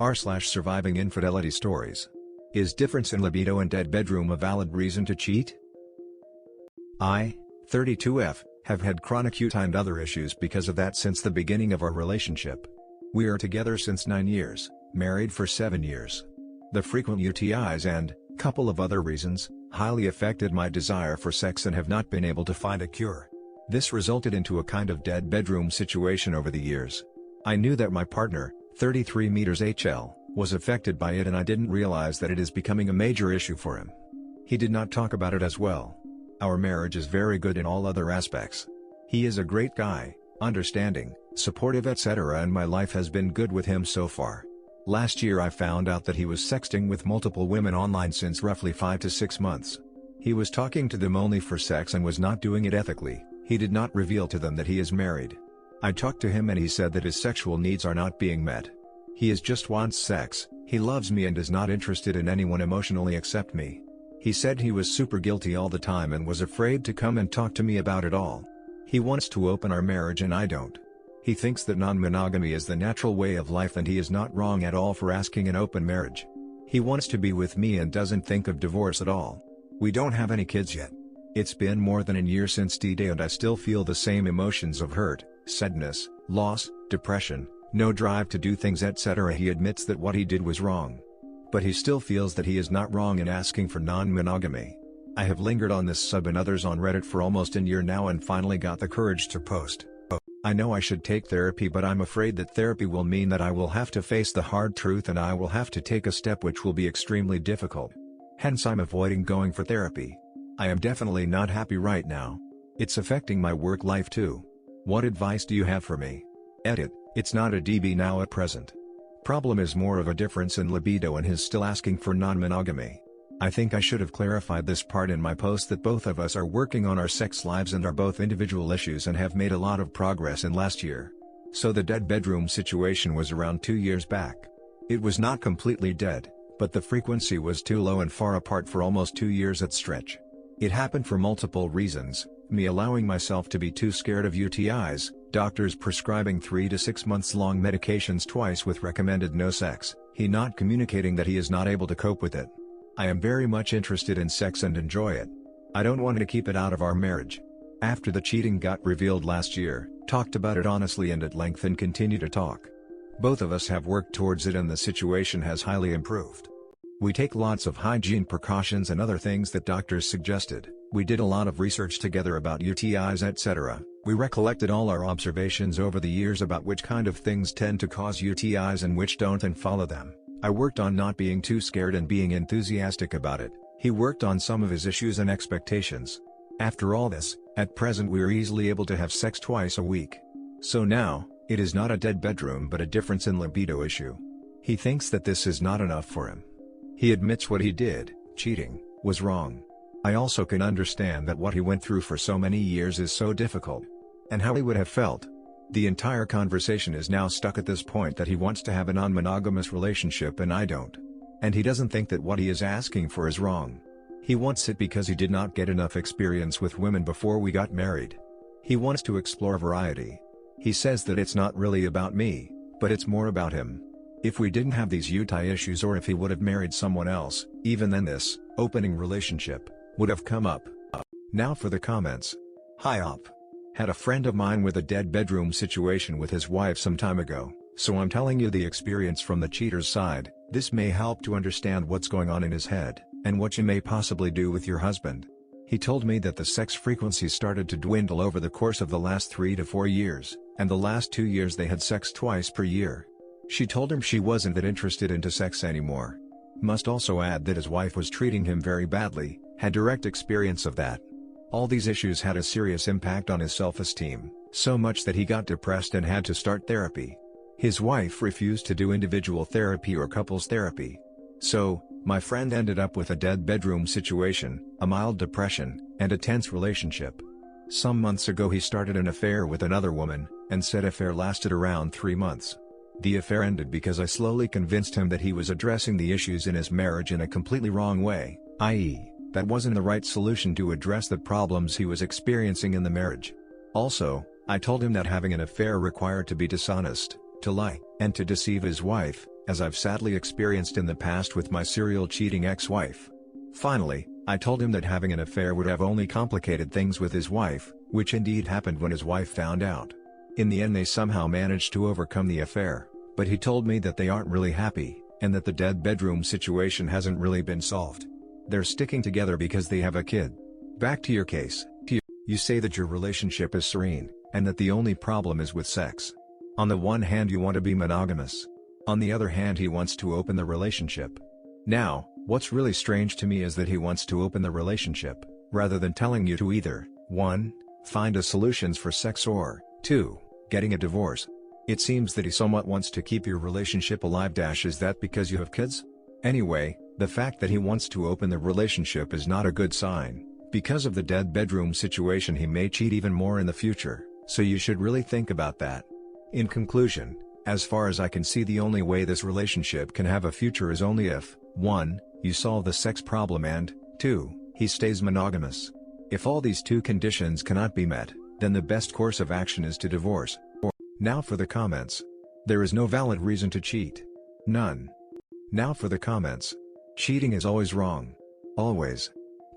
r/surviving infidelity stories. Is difference in libido and dead bedroom a valid reason to cheat? I, 32F, have had chronic UTI and other issues because of that since the beginning of our relationship. We are together since 9 years, married for 7 years. The frequent UTIs and, couple of other reasons, highly affected my desire for sex and have not been able to find a cure. This resulted into a kind of dead bedroom situation over the years. I knew that my partner, 33 meters HL, was affected by it and I didn't realize that it is becoming a major issue for him. He did not talk about it as well. Our marriage is very good in all other aspects. He is a great guy, understanding, supportive etc. and my life has been good with him so far. Last year I found out that he was sexting with multiple women online since roughly 5 to 6 months. He was talking to them only for sex and was not doing it ethically. He did not reveal to them that he is married. I talked to him and he said that his sexual needs are not being met. He just wants sex, he loves me and is not interested in anyone emotionally except me. He said he was super guilty all the time and was afraid to come and talk to me about it all. He wants to open our marriage and I don't. He thinks that non-monogamy is the natural way of life and he is not wrong at all for asking an open marriage. He wants to be with me and doesn't think of divorce at all. We don't have any kids yet. It's been more than a year since D-Day and I still feel the same emotions of hurt, sadness, loss, depression, no drive to do things etc. He admits that what he did was wrong. But he still feels that he is not wrong in asking for non-monogamy. I have lingered on this sub and others on Reddit for almost a year now and finally got the courage to post. I know I should take therapy but I'm afraid that therapy will mean that I will have to face the hard truth and I will have to take a step which will be extremely difficult. Hence I'm avoiding going for therapy. I am definitely not happy right now. It's affecting my work life too. What advice do you have for me? Edit, it's not a DB now at present. Problem is more of a difference in libido and his still asking for non-monogamy. I think I should have clarified this part in my post that both of us are working on our sex lives and are both individual issues and have made a lot of progress in last year. So the dead bedroom situation was around 2 years back. It was not completely dead, but the frequency was too low and far apart for almost 2 years at stretch. It happened for multiple reasons, me allowing myself to be too scared of UTIs, doctors prescribing 3 to 6 months long medications twice with recommended no sex, he not communicating that he is not able to cope with it. I am very much interested in sex and enjoy it. I don't want to keep it out of our marriage. After the cheating got revealed last year, talked about it honestly and at length and continue to talk. Both of us have worked towards it and the situation has highly improved. We take lots of hygiene precautions and other things that doctors suggested. We did a lot of research together about UTIs etc. We recollected all our observations over the years about which kind of things tend to cause UTIs and which don't and follow them. I worked on not being too scared and being enthusiastic about it. He worked on some of his issues and expectations. After all this, at present we are easily able to have sex twice a week. So now, it is not a dead bedroom but a difference in libido issue. He thinks that this is not enough for him. He admits what he did, cheating, was wrong. I also can understand that what he went through for so many years is so difficult. And how he would have felt. The entire conversation is now stuck at this point that he wants to have a non-monogamous relationship and I don't. And he doesn't think that what he is asking for is wrong. He wants it because he did not get enough experience with women before we got married. He wants to explore variety. He says that it's not really about me, but it's more about him. If we didn't have these UTI issues or if he would have married someone else, even then this, opening relationship, would have come up. Now for the comments. Hi up. Had a friend of mine with a dead bedroom situation with his wife some time ago, so I'm telling you the experience from the cheater's side. This may help to understand what's going on in his head, and what you may possibly do with your husband. He told me that the sex frequency started to dwindle over the course of the last 3 to 4 years, and the last 2 years they had sex twice per year. She told him she wasn't that interested into sex anymore. Must also add that his wife was treating him very badly, had direct experience of that. All these issues had a serious impact on his self-esteem, so much that he got depressed and had to start therapy. His wife refused to do individual therapy or couples therapy. So, my friend ended up with a dead bedroom situation, a mild depression, and a tense relationship. Some months ago he started an affair with another woman, and said affair lasted around 3 months. The affair ended because I slowly convinced him that he was addressing the issues in his marriage in a completely wrong way, i.e., that wasn't the right solution to address the problems he was experiencing in the marriage. Also, I told him that having an affair required to be dishonest, to lie, and to deceive his wife, as I've sadly experienced in the past with my serial cheating ex-wife. Finally, I told him that having an affair would have only complicated things with his wife, which indeed happened when his wife found out. In the end they somehow managed to overcome the affair, but he told me that they aren't really happy, and that the dead bedroom situation hasn't really been solved. They're sticking together because they have a kid. Back to your case, you say that your relationship is serene, and that the only problem is with sex. On the one hand you want to be monogamous. On the other hand he wants to open the relationship. Now, what's really strange to me is that he wants to open the relationship, rather than telling you to either, 1. Find a solutions for sex or, 2. Getting a divorce. It seems that he somewhat wants to keep your relationship alive. Is that because you have kids? Anyway, the fact that he wants to open the relationship is not a good sign. Because of the dead bedroom situation he may cheat even more in the future, so you should really think about that. In conclusion, as far as I can see the only way this relationship can have a future is only if, 1. You solve the sex problem and, 2. He stays monogamous. If all these two conditions cannot be met, then the best course of action is to divorce. Now for the comments. There is no valid reason to cheat. None. Now for the comments. Cheating is always wrong. Always.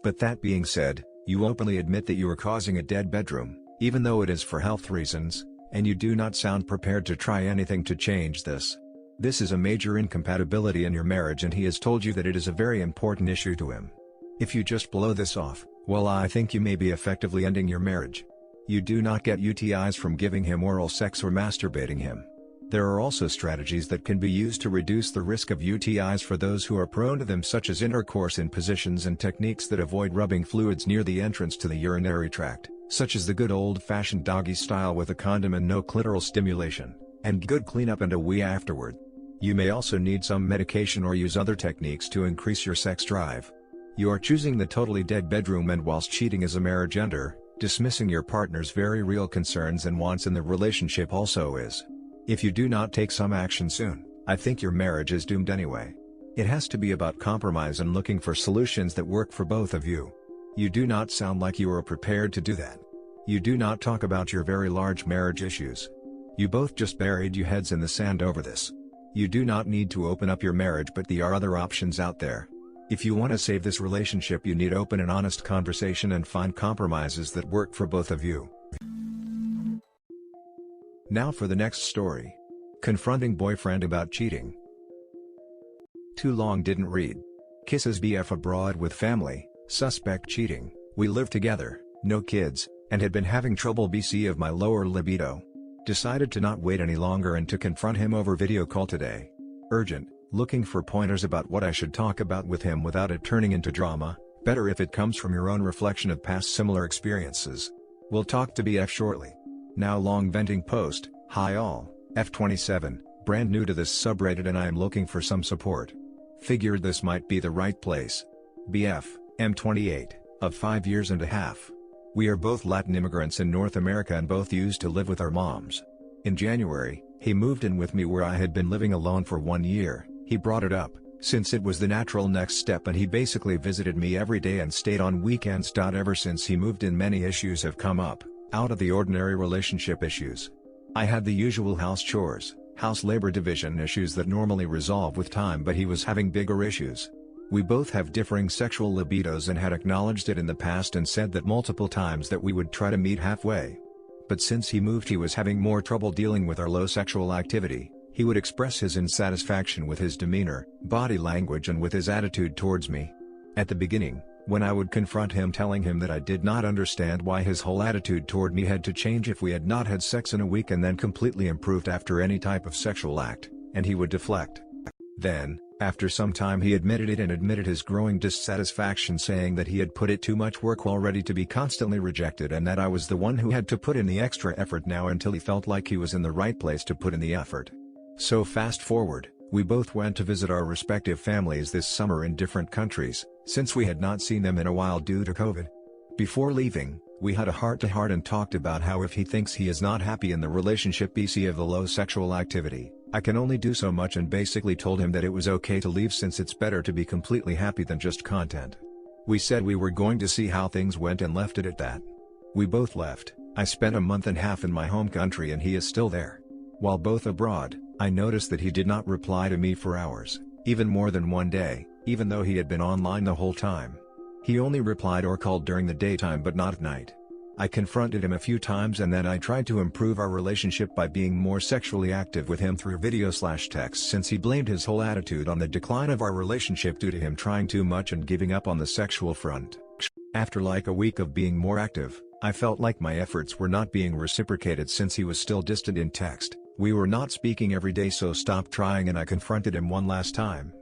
But that being said, you openly admit that you are causing a dead bedroom, even though it is for health reasons, and you do not sound prepared to try anything to change this. This is a major incompatibility in your marriage and he has told you that it is a very important issue to him. If you just blow this off, well, I think you may be effectively ending your marriage. You do not get UTIs from giving him oral sex or masturbating him. There are also strategies that can be used to reduce the risk of UTIs for those who are prone to them, such as intercourse in positions and techniques that avoid rubbing fluids near the entrance to the urinary tract, such as the good old-fashioned doggy style with a condom and no clitoral stimulation, and good cleanup and a wee afterward. You may also need some medication or use other techniques to increase your sex drive. You are choosing the totally dead bedroom and whilst cheating is a marriage ender, dismissing your partner's very real concerns and wants in the relationship also is. If you do not take some action soon, I think your marriage is doomed anyway. It has to be about compromise and looking for solutions that work for both of you. You do not sound like you are prepared to do that. You do not talk about your very large marriage issues. You both just buried your heads in the sand over this. You do not need to open up your marriage, but there are other options out there. If you want to save this relationship, you need open and honest conversation and find compromises that work for both of you. Now for the next story. Confronting boyfriend about cheating. Too long didn't read. Kisses BF abroad with family, suspect cheating. We live together, no kids, and had been having trouble BC of my lower libido. Decided to not wait any longer and to confront him over video call today. Urgent, looking for pointers about what I should talk about with him without it turning into drama, better if it comes from your own reflection of past similar experiences. We'll talk to BF shortly. Now long venting post, hi all, F27, brand new to this subreddit and I am looking for some support. Figured this might be the right place. BF, M28, of 5 years and a half. We are both Latin immigrants in North America and both used to live with our moms. In January, he moved in with me where I had been living alone for 1 year. He brought it up, since it was the natural next step, and he basically visited me every day and stayed on weekends. Ever since he moved in, many issues have come up, out of the ordinary relationship issues. I had the usual house chores, house labor division issues that normally resolve with time, but he was having bigger issues. We both have differing sexual libidos and had acknowledged it in the past and said that multiple times that we would try to meet halfway. But since he moved, he was having more trouble dealing with our low sexual activity. He would express his insatisfaction with his demeanor, body language and with his attitude towards me. At the beginning, when I would confront him telling him that I did not understand why his whole attitude toward me had to change if we had not had sex in a week and then completely improved after any type of sexual act, and he would deflect. Then, after some time, he admitted it and admitted his growing dissatisfaction, saying that he had put it too much work already to be constantly rejected and that I was the one who had to put in the extra effort now until he felt like he was in the right place to put in the effort. So fast forward, we both went to visit our respective families this summer in different countries, since we had not seen them in a while due to COVID. Before leaving, we had a heart-to-heart and talked about how if he thinks he is not happy in the relationship BC of the low sexual activity, I can only do so much, and basically told him that it was okay to leave since it's better to be completely happy than just content. We said we were going to see how things went and left it at that. We both left. I spent a month and a half in my home country and he is still there. While both abroad, I noticed that he did not reply to me for hours, even more than one day, even though he had been online the whole time. He only replied or called during the daytime but not at night. I confronted him a few times and then I tried to improve our relationship by being more sexually active with him through video/text, since he blamed his whole attitude on the decline of our relationship due to him trying too much and giving up on the sexual front. After like a week of being more active, I felt like my efforts were not being reciprocated since he was still distant in text. We were not speaking every day, so stopped trying, and I confronted him one last time.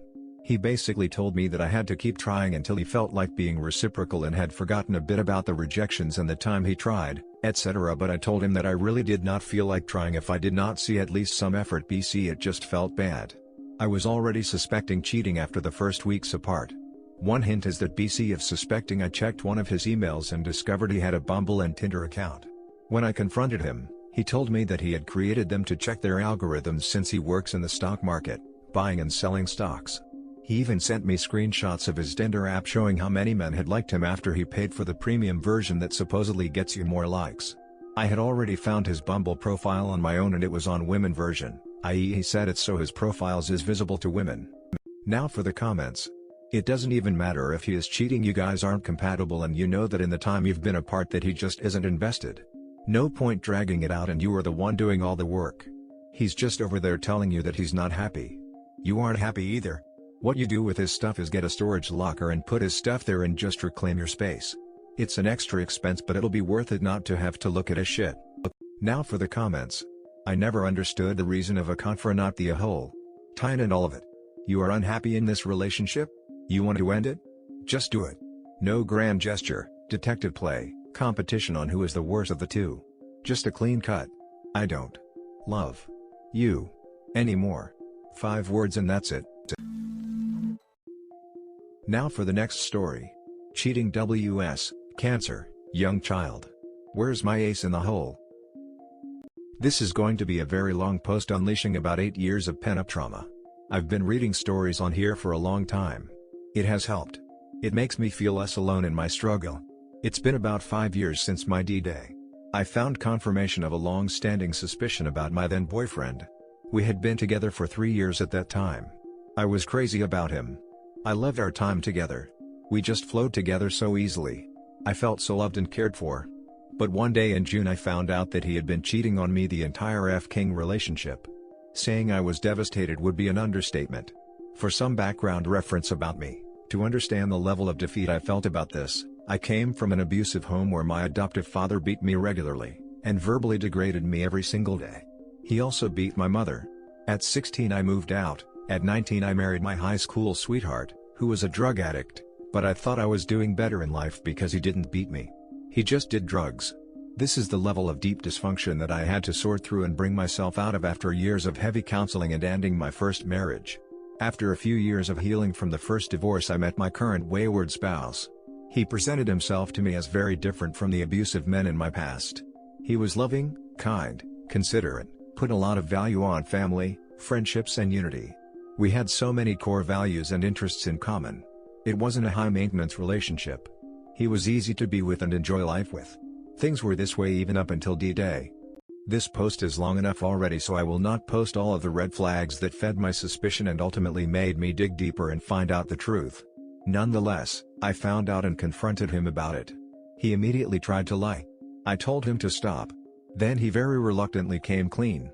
He basically told me that I had to keep trying until he felt like being reciprocal and had forgotten a bit about the rejections and the time he tried, etc. But I told him that I really did not feel like trying if I did not see at least some effort. It just felt bad. I was already suspecting cheating after the first weeks apart. One hint is that of suspecting I checked one of his emails and discovered he had a Bumble and Tinder account. When I confronted him, he told me that he had created them to check their algorithms since he works in the stock market, buying and selling stocks. He even sent me screenshots of his Tinder app showing how many men had liked him after he paid for the premium version that supposedly gets you more likes. I had already found his Bumble profile on my own and it was on women version, i.e. he said it so his profiles is visible to women. Now for the comments. It doesn't even matter if he is cheating, you guys aren't compatible and you know that in the time you've been apart that he just isn't invested. No point dragging it out and you are the one doing all the work. He's just over there telling you that he's not happy. You aren't happy either. What you do with his stuff is get a storage locker and put his stuff there and just reclaim your space. It's an extra expense but it'll be worth it not to have to look at his shit. Now for the comments. I never understood the reason of a not the a hole. Tying and all of it. You are unhappy in this relationship? You want to end it? Just do it. No grand gesture, detective play, competition on who is the worst of the two. Just a clean cut. I don't love you anymore. 5 words and that's it. Now for the next story. Cheating WS, cancer, young child. Where's my ace in the hole? This is going to be a very long post unleashing about 8 years of pent-up trauma. I've been reading stories on here for a long time. It has helped. It makes me feel less alone in my struggle. It's been about 5 years since my D-Day. I found confirmation of a long-standing suspicion about my then boyfriend. We had been together for 3 years at that time. I was crazy about him. I loved our time together. We just flowed together so easily. I felt so loved and cared for. But one day in June I found out that he had been cheating on me the entire F-King relationship. Saying I was devastated would be an understatement. For some background reference about me, to understand the level of defeat I felt about this, I came from an abusive home where my adoptive father beat me regularly, and verbally degraded me every single day. He also beat my mother. At 16 I moved out. At 19 I married my high school sweetheart, who was a drug addict, but I thought I was doing better in life because he didn't beat me. He just did drugs. This is the level of deep dysfunction that I had to sort through and bring myself out of after years of heavy counseling and ending my first marriage. After a few years of healing from the first divorce I met my current wayward spouse. He presented himself to me as very different from the abusive men in my past. He was loving, kind, considerate, put a lot of value on family, friendships and unity. We had so many core values and interests in common. It wasn't a high-maintenance relationship. He was easy to be with and enjoy life with. Things were this way even up until D-Day. This post is long enough already, so I will not post all of the red flags that fed my suspicion and ultimately made me dig deeper and find out the truth. Nonetheless, I found out and confronted him about it. He immediately tried to lie. I told him to stop. Then he very reluctantly came clean.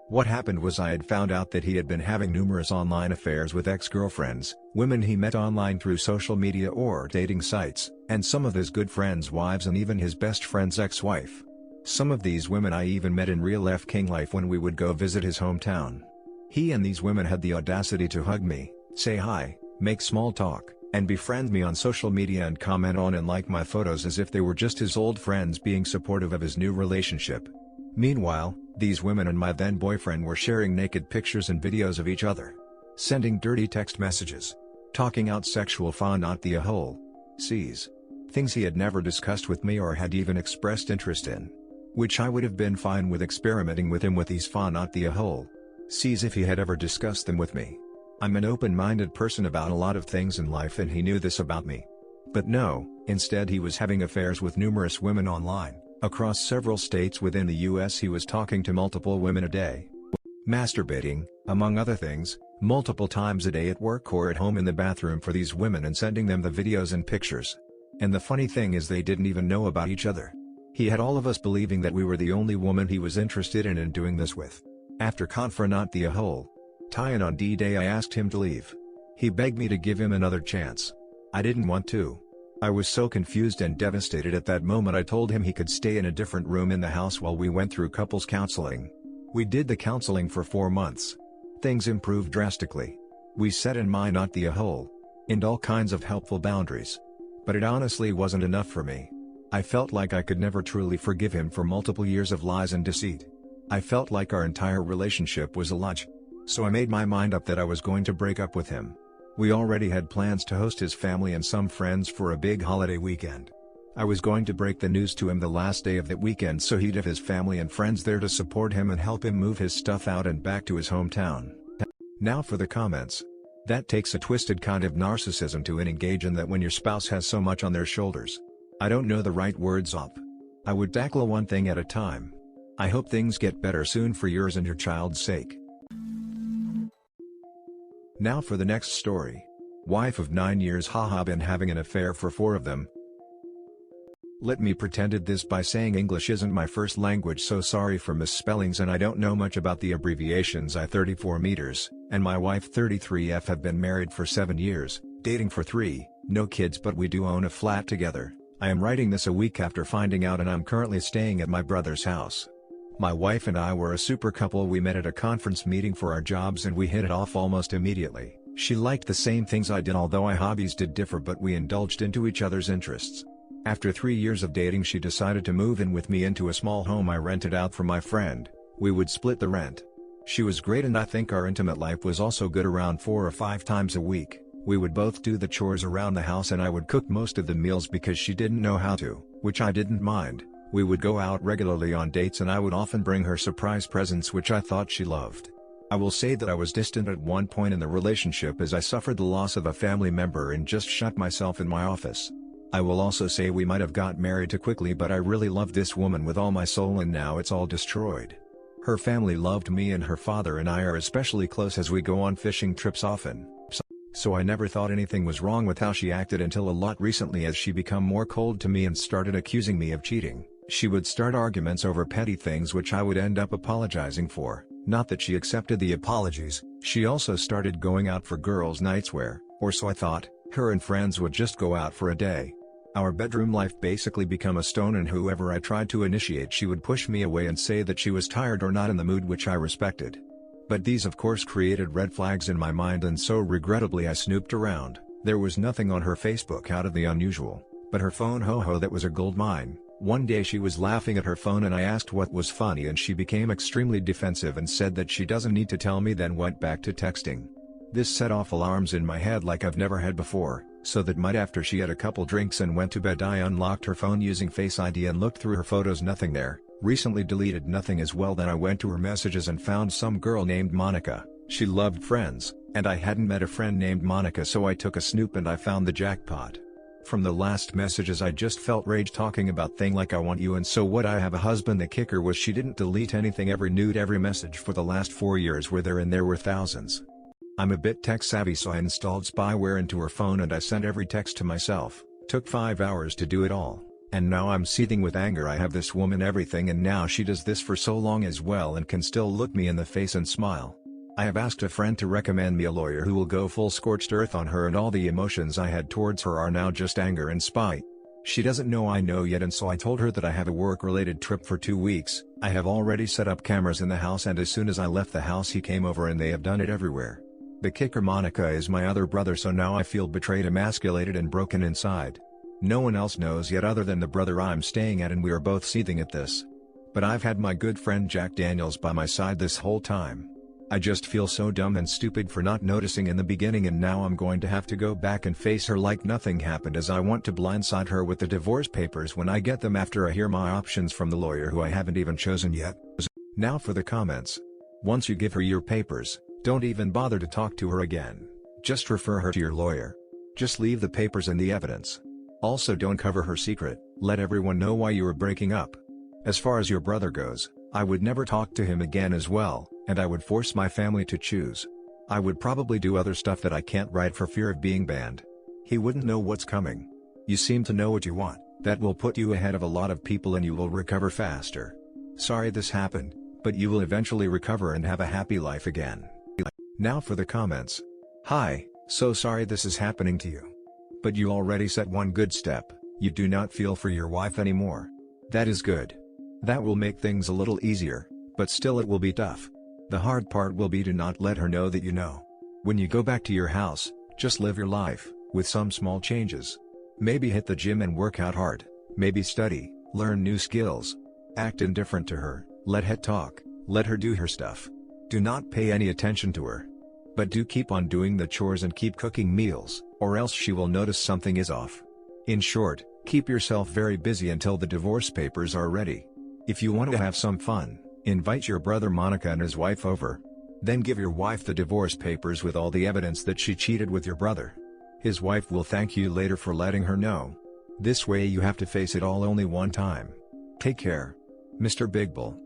What happened was I had found out that he had been having numerous online affairs with ex-girlfriends, women he met online through social media or dating sites, and some of his good friends' wives and even his best friend's ex-wife. Some of these women I even met in real F-King life when we would go visit his hometown. He and these women had the audacity to hug me, say hi, make small talk, and befriend me on social media and comment on and like my photos as if they were just his old friends being supportive of his new relationship. Meanwhile, these women and my then boyfriend were sharing naked pictures and videos of each other. Sending dirty text messages. Talking out sexual not the a hole. C's. Things he had never discussed with me or had even expressed interest in. Which I would have been fine with experimenting with him with these not the a hole. C's if he had ever discussed them with me. I'm an open-minded person about a lot of things in life and he knew this about me. But no, instead he was having affairs with numerous women online. Across several states within the US he was talking to multiple women a day. masturbating, among other things, multiple times a day at work or at home in the bathroom for these women and sending them the videos and pictures. And the funny thing is they didn't even know about each other. He had all of us believing that we were the only woman he was interested in doing this with. After confronting the whole tie-in on D-Day, I asked him to leave. He begged me to give him another chance. I didn't want to. I was so confused and devastated at that moment. I told him he could stay in a different room in the house while we went through couples counseling. We did the counseling for 4 months. Things improved drastically. We set in mind not the whole and all kinds of helpful boundaries. But it honestly wasn't enough for me. I felt like I could never truly forgive him for multiple years of lies and deceit. I felt like our entire relationship was a lie. So I made my mind up that I was going to break up with him. We already had plans to host his family and some friends for a big holiday weekend. I was going to break the news to him the last day of that weekend so he'd have his family and friends there to support him and help him move his stuff out and back to his hometown. Now for the comments. That takes a twisted kind of narcissism to engage in that when your spouse has so much on their shoulders. I don't know the right words up. I would tackle one thing at a time. I hope things get better soon for yours and your child's sake. Now for the next story. Wife of 9 years, haha, been having an affair for 4 of them. Let me pretended this by saying English isn't my first language, so sorry for misspellings, and I don't know much about the abbreviations. I 34 meters, and my wife 33F have been married for 7 years, dating for 3, no kids, but we do own a flat together. I am writing this a week after finding out, and I'm currently staying at my brother's house. My wife and I were a super couple. We met at a conference meeting for our jobs and we hit it off almost immediately. She liked the same things I did, although our hobbies did differ, but we indulged into each other's interests. After 3 years of dating, she decided to move in with me into a small home I rented out for my friend. We would split the rent. She was great, and I think our intimate life was also good. Around 4 or 5 times a week, we would both do the chores around the house and I would cook most of the meals because she didn't know how to, which I didn't mind. We would go out regularly on dates and I would often bring her surprise presents, which I thought she loved. I will say that I was distant at one point in the relationship as I suffered the loss of a family member and just shut myself in my office. I will also say we might have got married too quickly, but I really loved this woman with all my soul and now it's all destroyed. Her family loved me and her father and I are especially close as we go on fishing trips often. So I never thought anything was wrong with how she acted until a lot recently, as she became more cold to me and started accusing me of cheating. She would start arguments over petty things which I would end up apologizing for. Not that she accepted the apologies, she also started going out for girls' nights where, or so I thought, her and friends would just go out for a day. Our bedroom life basically became a stone, and whoever I tried to initiate, she would push me away and say that she was tired or not in the mood, which I respected. But these of course created red flags in my mind, and so regrettably I snooped around. There was nothing on her Facebook out of the unusual, but her phone, that was a gold mine. One day she was laughing at her phone and I asked what was funny, and she became extremely defensive and said that she doesn't need to tell me, then went back to texting. This set off alarms in my head like I've never had before, so that night after she had a couple drinks and went to bed, I unlocked her phone using Face ID and looked through her photos. Nothing there. Recently deleted nothing as well. Then I went to her messages and found some girl named Monica. She loved Friends, and I hadn't met a friend named Monica, so I took a snoop and I found the jackpot. From the last messages I just felt rage talking about thing like I want you and so what, I have a husband. The kicker was she didn't delete anything. Every nude, every message for the last 4 years were there, and there were thousands. I'm a bit tech savvy, so I installed spyware into her phone and I sent every text to myself. Took 5 hours to do it all, and now I'm seething with anger. I have this woman everything, and now she does this for so long as well and can still look me in the face and smile. I have asked a friend to recommend me a lawyer who will go full scorched earth on her, and all the emotions I had towards her are now just anger and spite. She doesn't know I know yet, and so I told her that I have a work-related trip for 2 weeks. I have already set up cameras in the house, and as soon as I left the house he came over, and they have done it everywhere. The kicker, Monica is my other brother, so now I feel betrayed, emasculated and broken inside. No one else knows yet other than the brother I'm staying at, and we are both seething at this. But I've had my good friend Jack Daniels by my side this whole time. I just feel so dumb and stupid for not noticing in the beginning, and now I'm going to have to go back and face her like nothing happened, as I want to blindside her with the divorce papers when I get them, after I hear my options from the lawyer who I haven't even chosen yet. Now for the comments. Once you give her your papers, don't even bother to talk to her again. Just refer her to your lawyer. Just leave the papers and the evidence. Also, don't cover her secret. Let everyone know why you are breaking up. As far as your brother goes, I would never talk to him again as well. and I would force my family to choose. I would probably do other stuff that I can't write for fear of being banned. He wouldn't know what's coming. You seem to know what you want, that will put you ahead of a lot of people and you will recover faster. Sorry this happened, but you will eventually recover and have a happy life again. Now for the comments. Hi, so sorry this is happening to you. But you already set one good step, you do not feel for your wife anymore. That is good. That will make things a little easier, but still it will be tough. The hard part will be to not let her know that you know. When you go back to your house, just live your life, with some small changes. Maybe hit the gym and work out hard, maybe study, learn new skills. Act indifferent to her, let her talk, let her do her stuff. Do not pay any attention to her. But do keep on doing the chores and keep cooking meals, or else she will notice something is off. In short, keep yourself very busy until the divorce papers are ready. If you want to have some fun, invite your brother Monica and his wife over. Then give your wife the divorce papers with all the evidence that she cheated with your brother. His wife will thank you later for letting her know. This way you have to face it all only one time. Take care. Mr. Big Bull.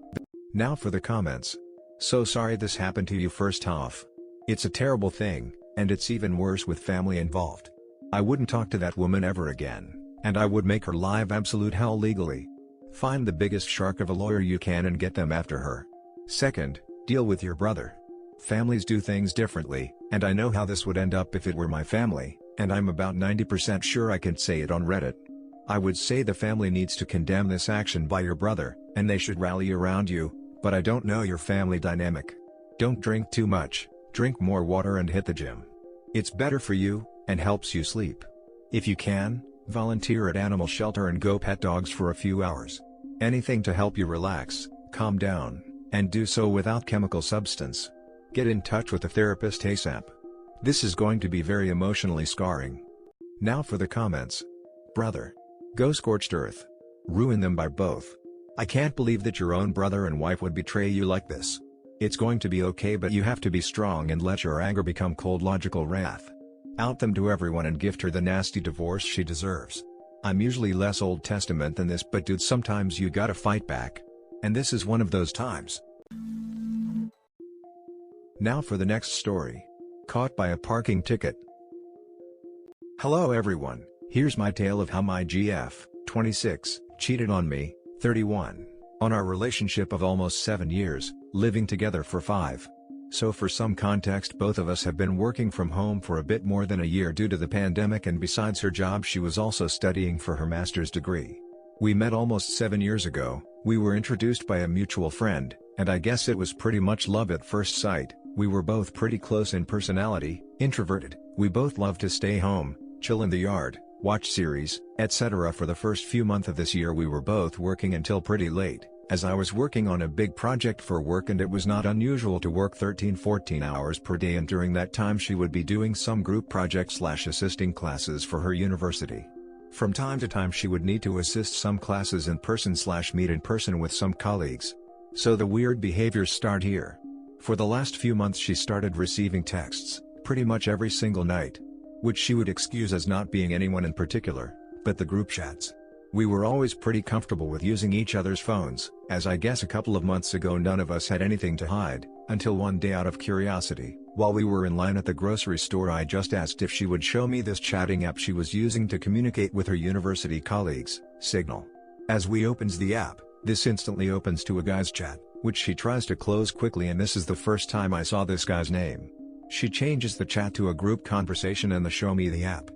Now for the comments. So sorry this happened to you. First off, it's a terrible thing, and it's even worse with family involved. I wouldn't talk to that woman ever again, and I would make her live absolute hell legally. Find the biggest shark of a lawyer you can and get them after her. Second, deal with your brother. Families do things differently, and I know how this would end up if it were my family, and I'm about 90% sure I can say it on Reddit. I would say the family needs to condemn this action by your brother, and they should rally around you, but I don't know your family dynamic. Don't drink too much, drink more water and hit the gym. It's better for you, and helps you sleep. If you can, volunteer at animal shelter and go pet dogs for a few hours. Anything to help you relax, calm down, and do so without chemical substance. Get in touch with a therapist ASAP. This is going to be very emotionally scarring. Now for the comments. Brother. Go scorched earth. Ruin them by both. I can't believe that your own brother and wife would betray you like this. It's going to be okay, but you have to be strong and let your anger become cold logical wrath. Out them to everyone and gift her the nasty divorce she deserves. I'm usually less Old Testament than this, but dude, sometimes you gotta fight back. And this is one of those times. Now for the next story. Caught by a parking ticket. Hello everyone, here's my tale of how my GF, 26, cheated on me, 31, on our relationship of almost 7 years, living together for 5. So for some context, both of us have been working from home for a bit more than a year due to the pandemic, and besides her job she was also studying for her master's degree. We met almost 7 years ago, we were introduced by a mutual friend, and I guess it was pretty much love at first sight. We were both pretty close in personality, introverted, we both loved to stay home, chill in the yard, watch series, etc. For the first few months of this year we were both working until pretty late, as I was working on a big project for work, and it was not unusual to work 13-14 hours per day, and during that time she would be doing some group project/assisting classes for her university. From time to time she would need to assist some classes in person/meet in person with some colleagues. So the weird behaviors start here. For the last few months she started receiving texts, pretty much every single night. Which she would excuse as not being anyone in particular, but the group chats. We were always pretty comfortable with using each other's phones, as I guess a couple of months ago none of us had anything to hide, until one day out of curiosity, while we were in line at the grocery store, I just asked if she would show me this chatting app she was using to communicate with her university colleagues, Signal. As we opens the app, this instantly opens to a guy's chat, which she tries to close quickly, and this is the first time I saw this guy's name. She changes the chat to a group conversation and the show me the app.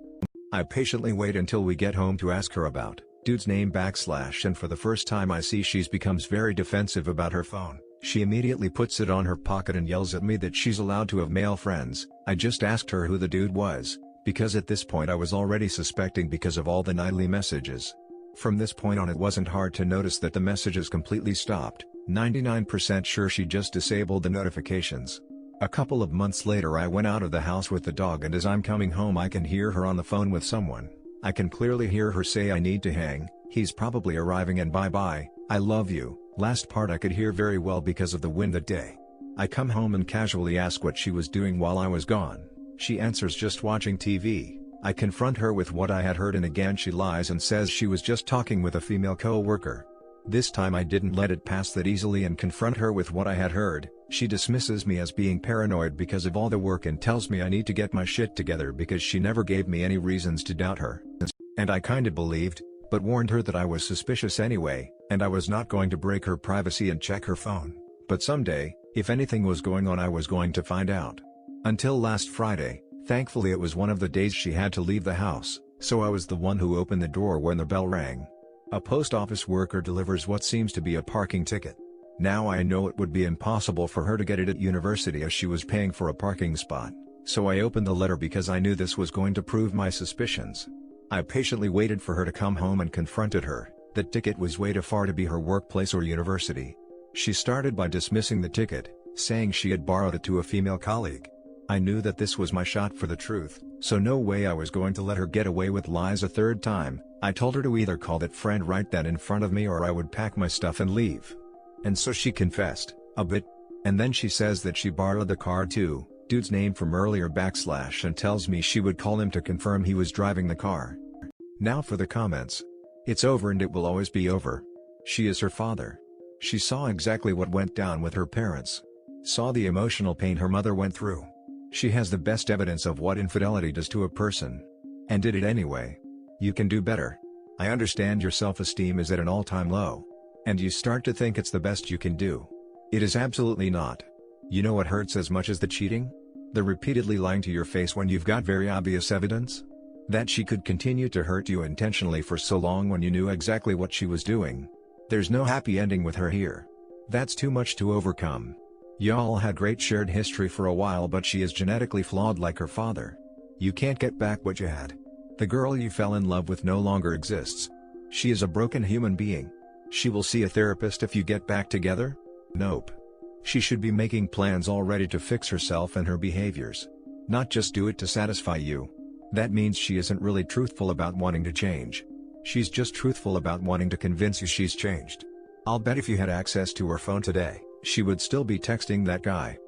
I patiently wait until we get home to ask her about dude's name / and for the first time I see she's becomes very defensive about her phone. She immediately puts it on her pocket and yells at me that she's allowed to have male friends. I just asked her who the dude was, because at this point I was already suspecting because of all the nightly messages. From this point on it wasn't hard to notice that the messages completely stopped, 99% sure she just disabled the notifications. A couple of months later I went out of the house with the dog, and as I'm coming home I can hear her on the phone with someone. I can clearly hear her say, "I need to hang, he's probably arriving and bye-bye, I love you." Last part I could hear very well because of the wind that day. I come home and casually ask what she was doing while I was gone. She answers just watching TV. I confront her with what I had heard, and again she lies and says she was just talking with a female co-worker. This time I didn't let it pass that easily and confront her with what I had heard. She dismisses me as being paranoid because of all the work and tells me I need to get my shit together because she never gave me any reasons to doubt her. And I kinda believed, but warned her that I was suspicious anyway, and I was not going to break her privacy and check her phone. But someday, if anything was going on, I was going to find out. Until last Friday, thankfully it was one of the days she had to leave the house, so I was the one who opened the door when the bell rang. A post office worker delivers what seems to be a parking ticket. Now I know it would be impossible for her to get it at university as she was paying for a parking spot, so I opened the letter because I knew this was going to prove my suspicions. I patiently waited for her to come home and confronted her. The ticket was way too far to be her workplace or university. She started by dismissing the ticket, saying she had borrowed it to a female colleague. I knew that this was my shot for the truth, so no way I was going to let her get away with lies a third time. I told her to either call that friend right then in front of me or I would pack my stuff and leave. And so she confessed, a bit. And then she says that she borrowed the car too, dude's name from earlier / and tells me she would call him to confirm he was driving the car. Now for the comments. It's over and it will always be over. She is her father. She saw exactly what went down with her parents. Saw the emotional pain her mother went through. She has the best evidence of what infidelity does to a person. And did it anyway. You can do better. I understand your self-esteem is at an all-time low. And you start to think it's the best you can do. It is absolutely not. You know what hurts as much as the cheating? The repeatedly lying to your face when you've got very obvious evidence? That she could continue to hurt you intentionally for so long when you knew exactly what she was doing. There's no happy ending with her here. That's too much to overcome. Y'all had great shared history for a while, but she is genetically flawed like her father. You can't get back what you had. The girl you fell in love with no longer exists. She is a broken human being. She will see a therapist if you get back together? Nope. She should be making plans already to fix herself and her behaviors. Not just do it to satisfy you. That means she isn't really truthful about wanting to change. She's just truthful about wanting to convince you she's changed. I'll bet if you had access to her phone today, she would still be texting that guy.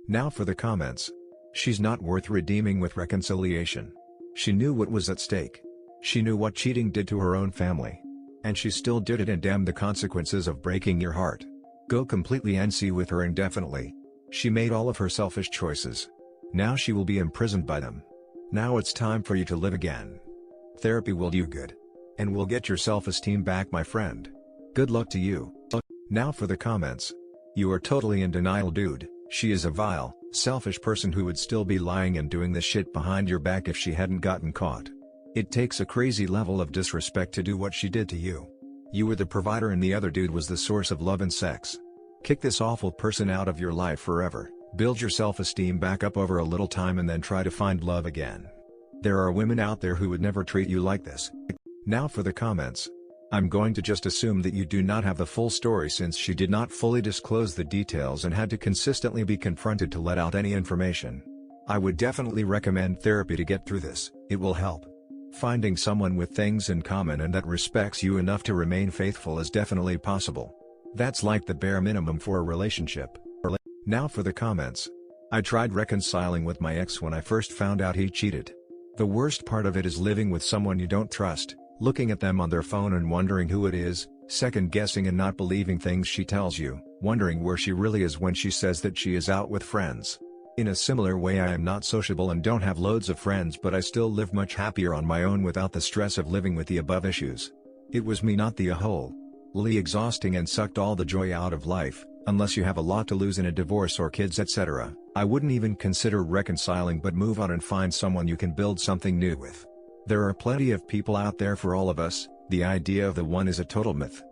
Now for the comments. She's not worth redeeming with reconciliation. She knew what was at stake. She knew what cheating did to her own family. And she still did it, and damn the consequences of breaking your heart. Go completely NC with her indefinitely. She made all of her selfish choices. Now she will be imprisoned by them. Now it's time for you to live again. Therapy will do good. And will get your self-esteem back, my friend. Good luck to you. Now for the comments. You are totally in denial, dude. She is a vile, selfish person who would still be lying and doing this shit behind your back if she hadn't gotten caught. It takes a crazy level of disrespect to do what she did to you. You were the provider and the other dude was the source of love and sex. Kick this awful person out of your life forever. Build your self-esteem back up over a little time and then try to find love again. There are women out there who would never treat you like this. Now for the comments. I'm going to just assume that you do not have the full story since she did not fully disclose the details and had to consistently be confronted to let out any information. I would definitely recommend therapy to get through this. It will help. Finding someone with things in common and that respects you enough to remain faithful is definitely possible. That's like the bare minimum for a relationship. Now for the comments. I tried reconciling with my ex when I first found out he cheated. The worst part of it is living with someone you don't trust, looking at them on their phone and wondering who it is, second guessing and not believing things she tells you, wondering where she really is when she says that she is out with friends. In a similar way, I am not sociable and don't have loads of friends, but I still live much happier on my own without the stress of living with the above issues. It was me, not the wholly exhausting and sucked all the joy out of life. Unless you have a lot to lose in a divorce or kids, etc., I wouldn't even consider reconciling, but move on and find someone you can build something new with. There are plenty of people out there for all of us. The idea of the one is a total myth.